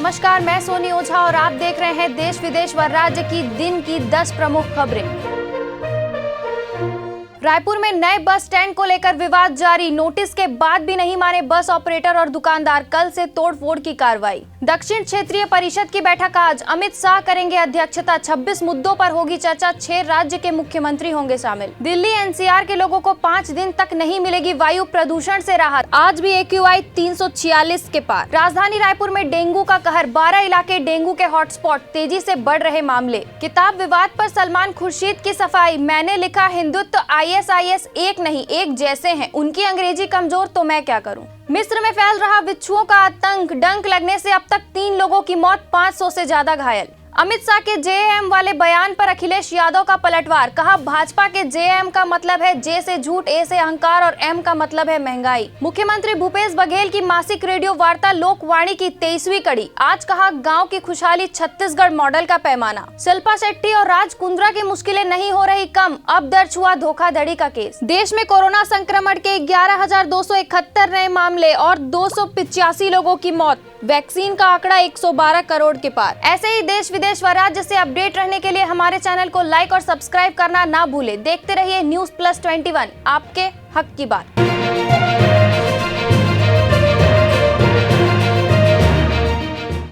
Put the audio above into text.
नमस्कार, मैं सोनी ओझा और आप देख रहे हैं देश विदेश व राज्य की दिन की 10 प्रमुख खबरें। रायपुर में नए बस स्टैंड को लेकर विवाद जारी। नोटिस के बाद भी नहीं माने बस ऑपरेटर और दुकानदार, कल से तोड़फोड़ की कार्रवाई। दक्षिण क्षेत्रीय परिषद की बैठक आज, अमित शाह करेंगे अध्यक्षता। 26 मुद्दों पर होगी चर्चा, 6 राज्य के मुख्यमंत्री होंगे शामिल। दिल्ली एनसीआर के लोगों को 5 दिन तक नहीं मिलेगी वायु प्रदूषण से राहत। आज भी AQI 346 के पार। राजधानी रायपुर में डेंगू का कहर, 12 इलाके डेंगू के हॉटस्पॉट, तेजी से बढ़ रहे मामले। किताब विवाद पर सलमान खुर्शीद की सफाई, मैंने लिखा हिंदुत्व ISIS एक नहीं एक जैसे हैं, उनकी अंग्रेजी कमजोर तो मैं क्या करूं। मिस्र में फैल रहा बिच्छुओं का आतंक, डंक लगने से अब तक 3 लोगों की मौत, 500 से ज्यादा घायल। अमित शाह के JM वाले बयान पर अखिलेश यादव का पलटवार, कहा भाजपा के JM का मतलब है J से झूठ, A से अहंकार और M का मतलब है महंगाई। मुख्यमंत्री भूपेश बघेल की मासिक रेडियो वार्ता लोकवाणी की 23वीं कड़ी, आज कहा गांव की खुशहाली छत्तीसगढ़ मॉडल का पैमाना। शिल्पा शेट्टी और राज कुंद्रा की मुश्किलें नहीं हो रही कम, अब दर्ज हुआ धोखाधड़ी का केस। देश में कोरोना संक्रमण के 11,271 नए मामले और 285 लोगों की मौत। वैक्सीन का आंकड़ा 112 करोड़ के पार। ऐसे ही देश विदेश व राज्य से अपडेट रहने के लिए हमारे चैनल को लाइक और सब्सक्राइब करना ना भूलें। देखते रहिए News Plus 21, आपके हक की बात।